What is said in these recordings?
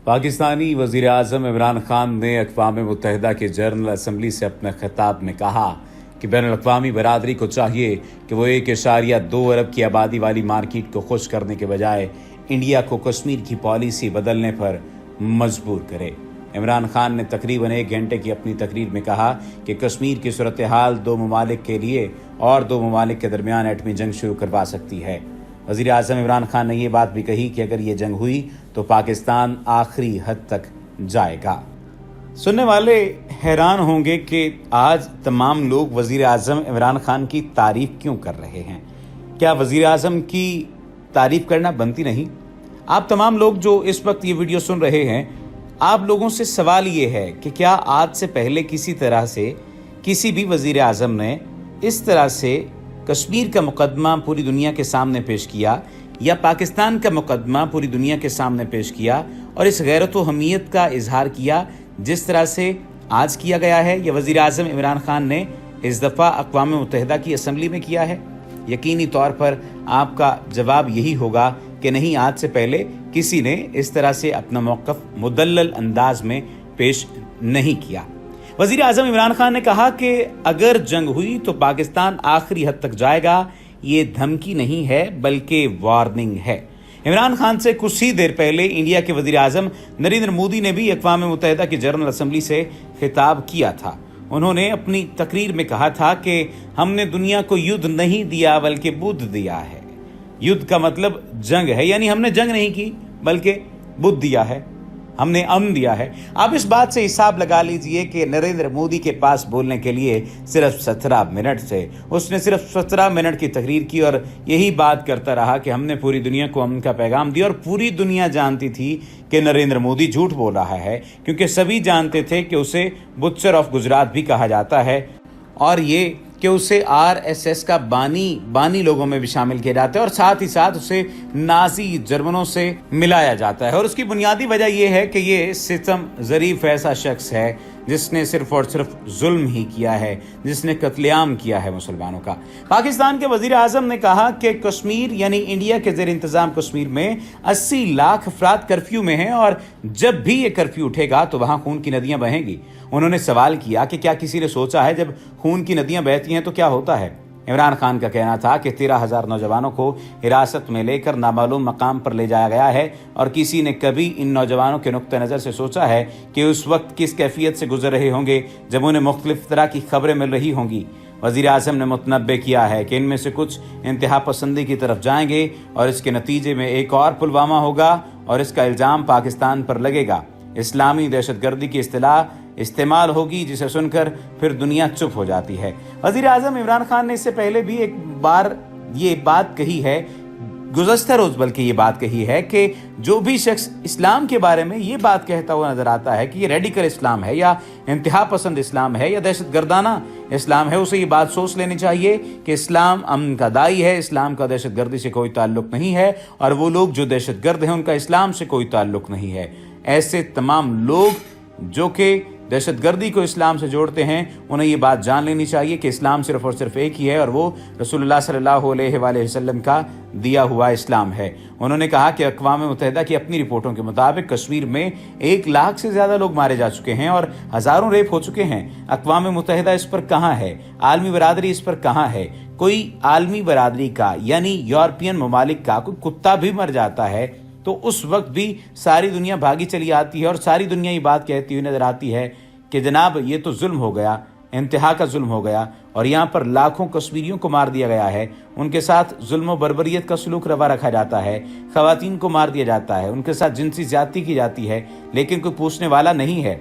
पाकिस्तानी वज़ीर आज़म इमरान खान ने अक़वाम मुत्तहिदा के जनरल असम्बली से अपने खिताब में कहा कि बैनुल-अक़वामी बरादरी को चाहिए कि वो 1.2 अरब की आबादी वाली मार्केट को खुश करने के बजाय इंडिया को कश्मीर की पॉलिसी बदलने पर मजबूर करे। इमरान खान ने तकरीबन 1 घंटे की अपनी तकरीर में कहा कि कश्मीर की सूरत हाल 2 ममालिक के लिए और 2 ममालिक के दरमियान एटमी जंग शुरू करवा सकती है। वज़ीर आज़म इमरान खान ने ये बात भी कही कि अगर ये जंग हुई तो पाकिस्तान आखिरी हद तक जाएगा। सुनने वाले हैरान होंगे कि आज तमाम लोग वज़ीर आज़म इमरान खान की तारीफ़ क्यों कर रहे हैं। क्या वज़ीर आज़म की तारीफ़ करना बनती नहीं? आप तमाम लोग जो इस वक्त ये वीडियो सुन रहे हैं, आप लोगों से सवाल ये है कि क्या आज से पहले किसी तरह से किसी भी वज़ीर आज़म ने इस तरह से कश्मीर का मुकदमा पूरी दुनिया के सामने पेश किया या पाकिस्तान का मुकदमा पूरी दुनिया के सामने पेश किया और इस गैरत व हमीयत का इजहार किया जिस तरह से आज किया गया है, या वज़ीर आज़म इमरान खान ने इस दफ़ा अक़वाम मुत्तहिदा की असम्बली में किया है? यकीनी तौर पर आपका जवाब यही होगा कि नहीं, आज से पहले किसी ने इस तरह से अपना मौक़िफ़ मुदल्लल अंदाज में पेश नहीं किया। वज़ीर आज़म इमरान खान ने कहा कि अगर जंग हुई तो पाकिस्तान आखिरी हद तक जाएगा। ये धमकी नहीं है बल्कि वार्निंग है। इमरान खान से कुछ ही देर पहले इंडिया के वज़ीर आज़म नरेंद्र मोदी ने भी अक़वाम मुत्तहिदा की जनरल असम्बली से खिताब किया था। उन्होंने अपनी तकरीर में कहा था कि हमने दुनिया को युद्ध नहीं दिया बल्कि बुद्ध दिया है। युद्ध का मतलब जंग है, यानी हमने जंग नहीं की बल्कि बुद्ध दिया है, हमने अमन दिया है। आप इस बात से हिसाब लगा लीजिए कि नरेंद्र मोदी के पास बोलने के लिए सिर्फ 17 मिनट थे। उसने सिर्फ 17 मिनट की तकरीर की और यही बात करता रहा कि हमने पूरी दुनिया को अमन का पैगाम दिया। और पूरी दुनिया जानती थी कि नरेंद्र मोदी झूठ बोल रहा है, क्योंकि सभी जानते थे कि उसे बुच्चर ऑफ गुजरात भी कहा जाता है और ये कि उसे RSS का बानी लोगों में भी शामिल किया जाता है और साथ ही साथ उसे नाजी जर्मनों से मिलाया जाता है। और उसकी बुनियादी वजह यह है कि ये सितम ज़रीफ ऐसा शख्स है जिसने सिर्फ और सिर्फ जुल्म ही किया है, जिसने कत्लेआम किया है मुसलमानों का। पाकिस्तान के वज़ीर आज़म ने कहा कि कश्मीर यानी इंडिया के ज़ेर इंतज़ाम कश्मीर में 80 लाख अफराद कर्फ्यू में हैं और जब भी ये कर्फ्यू उठेगा तो वहाँ खून की नदियाँ बहेंगी। उन्होंने सवाल किया कि क्या किसी ने सोचा है जब खून की नदियाँ बहती हैं तो क्या होता है। इमरान खान का कहना था कि 13,000 नौजवानों को हिरासत में लेकर नामालूम मकाम पर ले जाया गया है और किसी ने कभी इन नौजवानों के नुक्ते नज़र से सोचा है कि उस वक्त किस कैफियत से गुजर रहे होंगे जब उन्हें मुख्तलिफ तरह की खबरें मिल रही होंगी। वज़ीर आज़म ने मुतनब्बे किया है कि इनमें से कुछ इंतहा पसंदी की तरफ जाएंगे और इसके नतीजे में एक और पुलवामा होगा और इसका इल्ज़ाम पाकिस्तान पर लगेगा। इस्लामी दहशतगर्दी की इस्तिलाह इस्तेमाल होगी जिसे सुनकर फिर दुनिया चुप हो जाती है। वज़ीर आज़म इमरान खान ने इससे पहले भी एक बार ये बात कही है, गुज़श्ता रोज़ बल्कि ये बात कही है कि जो भी शख्स इस्लाम के बारे में ये बात कहता हुआ नज़र आता है कि ये रेडिकल इस्लाम है या इंतहा पसंद इस्लाम है या दहशतगर्दाना इस्लाम है, उसे ये बात सोच लेनी चाहिए कि इस्लाम अमन का दाई है, इस्लाम का दहशतगर्दी से कोई ताल्लुक़ नहीं है और वो लोग जो दहशतगर्द हैं उनका इस्लाम से कोई ताल्लुक़ नहीं है। ऐसे तमाम लोग जो कि दहशतगर्दी को इस्लाम से जोड़ते हैं, उन्हें ये बात जान लेनी चाहिए कि इस्लाम सिर्फ और सिर्फ एक ही है और वो रसूलुल्लाह सल्लल्लाहु अलैहि वसल्लम का दिया हुआ इस्लाम है। उन्होंने कहा कि अक़वाम मुत्तहिदा की अपनी रिपोर्टों के मुताबिक कश्मीर में 1 लाख से ज़्यादा लोग मारे जा चुके हैं और हज़ारों रेप हो चुके हैं। अक़वाम मुत्तहिदा इस पर कहाँ है? आलमी बरादरी इस पर कहाँ है? कोई आलमी बरादरी का यानी यूरोपियन ममालिक का कोई कुत्ता भी मर जाता है तो उस वक्त भी सारी दुनिया भागी चली आती है और सारी दुनिया ये बात कहती हुई नजर आती है कि जनाब ये तो जुल्म हो गया, इंतहा का जुल्म हो गया और यहाँ पर लाखों कश्मीरियों को मार दिया गया है। उनके साथ जुल्म व बर्बरियत का सलूक रवा रखा जाता है, ख़वातीन को मार दिया जाता है, उनके साथ जिनसी ज़्यादती की जाती है, लेकिन कोई पूछने वाला नहीं है।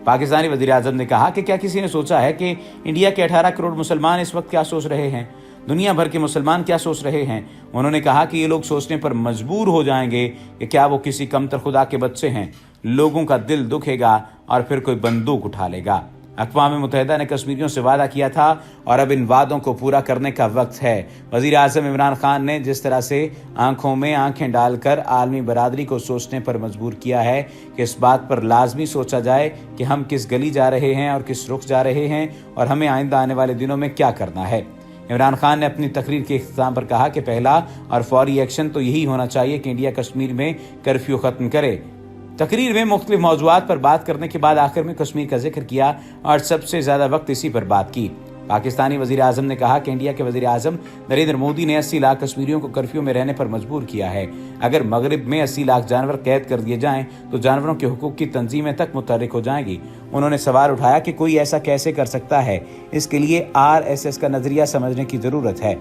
पाकिस्तानी वज़ीर आज़म ने कहा कि क्या किसी ने सोचा है कि इंडिया के 18 करोड़ मुसलमान इस वक्त क्या सोच रहे हैं, दुनिया भर के मुसलमान क्या सोच रहे हैं। उन्होंने कहा कि ये लोग सोचने पर मजबूर हो जाएंगे कि क्या वो किसी कमतर खुदा के बच्चे हैं। लोगों का दिल दुखेगा और फिर कोई बंदूक उठा लेगा। अक़वाम मुत्तहिदा ने कश्मीरियों से वादा किया था और अब इन वादों को पूरा करने का वक्त है। वज़ीर आज़म इमरान खान ने जिस तरह से आंखों में आंखें डालकर आलमी बरादरी को सोचने पर मजबूर किया है कि इस बात पर लाजमी सोचा जाए कि हम किस गली जा रहे हैं और किस रुख जा रहे हैं और हमें आइंदा आने वाले दिनों में क्या करना है। इमरान खान ने अपनी तकरीर के इख्तिताम पर कहा कि पहला और फौरी एक्शन तो यही होना चाहिए कि इंडिया कश्मीर में कर्फ्यू ख़त्म करे। तकरीर में मुख्तलिफ मौज़ूआत पर बात करने के बाद आखिर में कश्मीर का जिक्र किया और सबसे ज़्यादा वक्त इसी पर बात की। पाकिस्तानी वज़ीर आज़म ने कहा कि इंडिया के वज़ीर आज़म नरेंद्र मोदी ने 80 लाख कश्मीरियों को कर्फ्यू में रहने पर मजबूर किया है। अगर मगरिब में 80 लाख जानवर कैद कर दिए जाएं तो जानवरों के हुकूक की तंजीमें तक मुतहर्रिक हो जाएंगी। उन्होंने सवाल उठाया कि कोई ऐसा कैसे कर सकता है, इसके लिए RSS का नजरिया समझने की ज़रूरत है।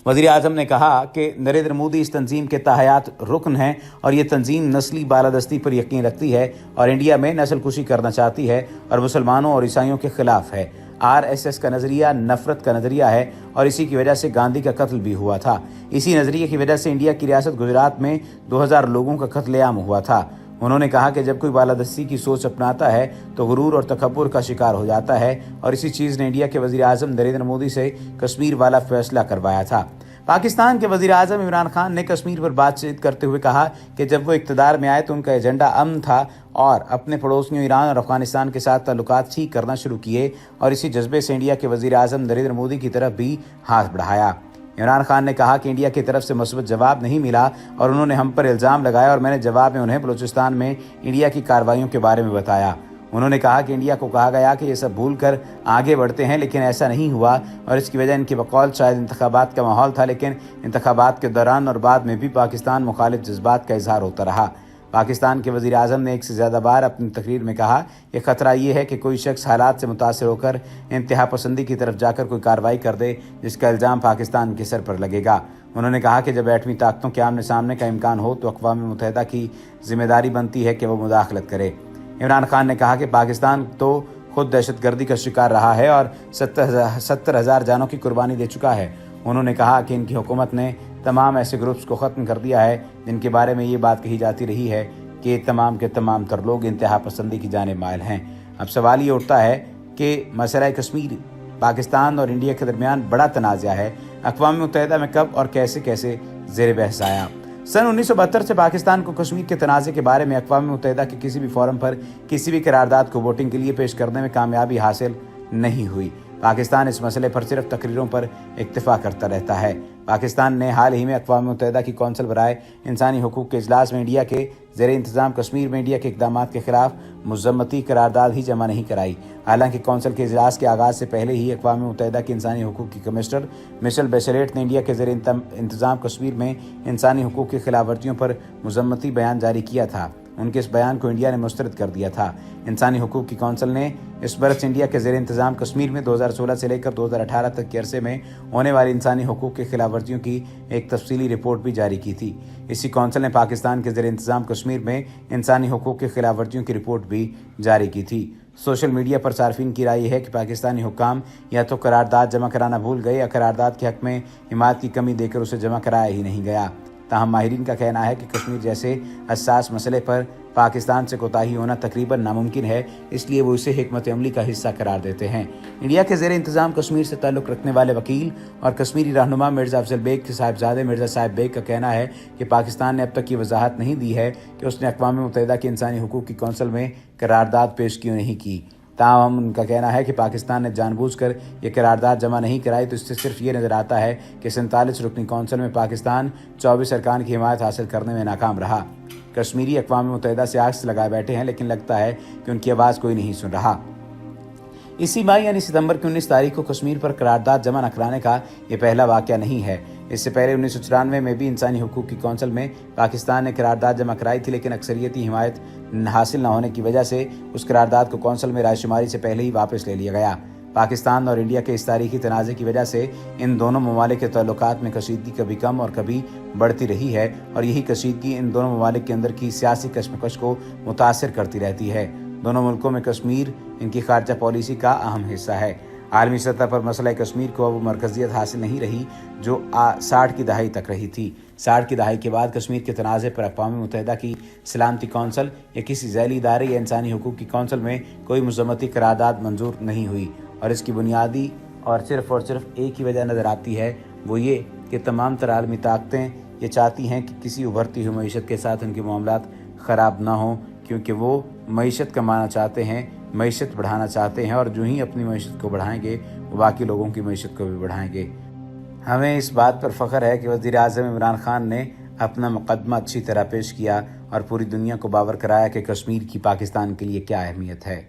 वज़ीर आज़म ने कहा कि नरेंद्र मोदी इस तंजीम के ताहयात रुकन हैं और ये तंजीम नस्ली बालादस्ती पर यकीन रखती है और इंडिया में नस्ल कुशी करना चाहती है और मुसलमानों और ईसाइयों के खिलाफ है। RSS का नज़रिया नफरत का नज़रिया है और इसी की वजह से गांधी का कत्ल भी हुआ था। इसी नज़रिए की वजह से इंडिया की रियासत गुजरात में 2000 लोगों का कत्लेआम हुआ था। उन्होंने कहा कि जब कोई बालादस्ती की सोच अपनाता है तो गुरूर और तकब्बुर का शिकार हो जाता है और इसी चीज़ ने इंडिया के वज़ीर आज़म नरेंद्र मोदी से कश्मीर वाला फैसला करवाया था। पाकिस्तान के वज़ीर आज़म इमरान खान ने कश्मीर पर बातचीत करते हुए कहा कि जब वो इक़्तिदार में आए तो उनका एजेंडा अमन था और अपने पड़ोसियों ईरान और अफगानिस्तान के साथ ताल्लुकात ठीक करना शुरू किए और इसी जज्बे से इंडिया के वज़ीर आज़म नरेंद्र मोदी की तरफ भी हाथ बढ़ाया। इमरान खान ने कहा कि इंडिया की तरफ से मुस्बत जवाब नहीं मिला और उन्होंने हम पर इल्ज़ाम लगाया और मैंने जवाब में उन्हें बलूचिस्तान में इंडिया की कार्रवाइयों के बारे में बताया। उन्होंने कहा कि इंडिया को कहा गया कि ये सब भूल कर आगे बढ़ते हैं, लेकिन ऐसा नहीं हुआ और इसकी वजह इनकी बकौल शायद इंतखाबात का माहौल था, लेकिन इंतखाबात के दौरान और बाद में भी पाकिस्तान मुखालिफ जज्बात का इजहार होता रहा। पाकिस्तान के वज़ीर आज़म ने एक से ज़्यादा बार अपनी तकरीर में कहा कि ख़तरा ये है कि कोई शख्स हालात से मुतासर होकर इंतहा पसंदी की तरफ जाकर कोई कार्रवाई कर दे जिसका इल्ज़ाम पाकिस्तान के सर पर लगेगा। उन्होंने कहा कि जब एटमी ताकतों के आमने सामने का इम्कान हो तो अक़वाम मुत्तहिदा की जिम्मेदारी बनती है कि वह मुदाखलत करे। इमरान खान ने कहा कि पाकिस्तान तो खुद दहशतगर्दी का शिकार रहा है और 70,000 जानों की कुर्बानी दे चुका है। उन्होंने कहा कि इनकी हुकूमत ने तमाम ऐसे ग्रुप्स को ख़त्म कर दिया है जिनके बारे में ये बात कही जाती रही है कि तमाम के तमाम तर लोग इंतहा पसंदी की जाने माइल हैं। अब सवाल ये उठता है कि मसला कश्मीर पाकिस्तान और इंडिया के दरमियान बड़ा तनाज़ा है, अक़वाम मुत्तहिदा में कब और कैसे कैसे ज़ेर बहस आया। सन 1972 से पाकिस्तान को कश्मीर के तनाज़े के बारे में अक़वाम मुत्तहिदा के किसी भी फोरम पर किसी भी करारदाद को वोटिंग के लिए पेश करने में कामयाबी हासिल नहीं हुई। पाकिस्तान इस मसले पर सिर्फ तकरीरों पर इक्तफा करता रहता है। पाकिस्तान ने हाल ही में अक़वाम मुत्तहिदा की कौंसिल बराए इंसानी हुकूक के इजलास में इंडिया के ज़ेर इंतज़ाम कश्मीर में इंडिया के इक़दामात के खिलाफ मुज़म्मती करारदाद ही जमा नहीं कराई। हालांकि कौंसिल के इजलास के आगाज़ से पहले ही अक़वाम मुत्तहिदा की इंसानी हुकूक की कमिश्नर मिशेल बैचेलेट ने इंडिया के ज़ेर इंतज़ाम कश्मीर में इंसानी हुकूक की खिलाफ वर्जियों पर मुज़म्मती बयान जारी किया था। उनके इस बयान को इंडिया ने मुस्तरद कर दिया था। इंसानी हुकूक की कौंसिल ने इस बरस इंडिया के ज़ेर इंतज़ाम कश्मीर में 2016 से लेकर 2018 तक के अरसे में होने वाली इंसानी हुकूक की खिलाफ वर्जियों की एक तफसीली रिपोर्ट भी जारी की थी। इसी कौंसिल ने पाकिस्तान के ज़ेर इंतज़ाम कश्मीर में इंसानी हुकूक की खिलाफ वर्जियों की रिपोर्ट भी जारी की थी। सोशल मीडिया पर सार्फिन की राय है कि पाकिस्तानी हुक्काम या तो करारदाद जमा कराना भूल गए या करारदाद के हक़ में हिमायत की कमी देकर उसे जमा कराया ही नहीं गया। ताहम माहिरीन का कहना है कि कश्मीर जैसे हसास मसले पर पाकिस्तान से कोताही होना तकरीबन नामुमकिन है, इसलिए वो इसे हिकमत अमली का हिस्सा करार देते हैं। इंडिया के ज़ेर इंतज़ाम कश्मीर से ताल्लुक़ रखने वाले वकील और कश्मीरी रहनुमा मिर्ज़ा अफजल बेग के साहिबजादे मिर्ज़ा साहिब बेग का कहना है कि पाकिस्तान ने अब तक ये वजाहत नहीं दी है कि उसने अक़वाम मुत्तहिदा की इंसानी हुकूक की कौंसिल में करारदाद पेश क्यों नहीं की। ताहम उनका कहना है कि पाकिस्तान ने जानबूझकर ये करारदाद जमा नहीं कराई, तो इससे सिर्फ ये नज़र आता है कि 47 रुकनी कौंसिल में पाकिस्तान 24 अरकान की हिमायत हासिल करने में नाकाम रहा। कश्मीरी अक़वाम मुत्तहिदा से आग से लगाए बैठे हैं, लेकिन लगता है कि उनकी आवाज़ कोई नहीं सुन रहा। इसी माह यानी सितंबर की 19 तारीख को कश्मीर पर करारदाद जमा न कराने का ये पहला वाक़या नहीं है। इससे पहले 1994 में भी इंसानी हुकूक की कौंसिल में पाकिस्तान ने करारदाद जमा कराई थी, लेकिन अक्सरियती हिमायत हासिल न होने की वजह से उस करारदाद को कौंसिल में रायशुमारी से पहले ही वापस ले लिया गया। पाकिस्तान और इंडिया के इस तारीखी तनाज़े की वजह से इन दोनों ममालिक के ताल्लुकात में कशीदगी कभी कम और कभी बढ़ती रही है और यही कशीदगी इन दोनों ममालिक के अंदर की सियासी कशमकश को मुतासिर करती रहती है। दोनों मुल्कों में कश्मीर इनकी खारजा पॉलिसी का अहम हिस्सा है। आलमी सतह पर मसला कश्मीर को अब मरकज़ियत हासिल नहीं रही जो 60 की दहाई तक रही थी। 60 की दहाई के बाद कश्मीर के तनाज़े पर अक़वाम मुत्तहिदा की सलामती कौंसिल या किसी ज़ैली इदारे या इंसानी हुकूक की कौंसिल में कोई मुज़म्मती करारदाद मंजूर नहीं हुई और इसकी बुनियादी और सिर्फ एक ही वजह नज़र आती है, वो ये कि तमाम तर आलमी ताकतें ये चाहती हैं कि किसी उभरती हुई मईशत के साथ उनके मामलात ख़राब ना हों, क्योंकि वो मईशत कमाना चाहते हैं, मईशत बढ़ाना चाहते हैं और जो ही अपनी मईशत को बढ़ाएंगे वो बाकी लोगों की मईशत को भी बढ़ाएंगे। हमें इस बात पर फ़ख्र है कि वज़ीर आज़म इमरान खान ने अपना मुक़दमा अच्छी तरह पेश किया اور پوری دنیا کو باور کرایا کہ کشمیر کی پاکستان کے لیے کیا اہمیت ہے۔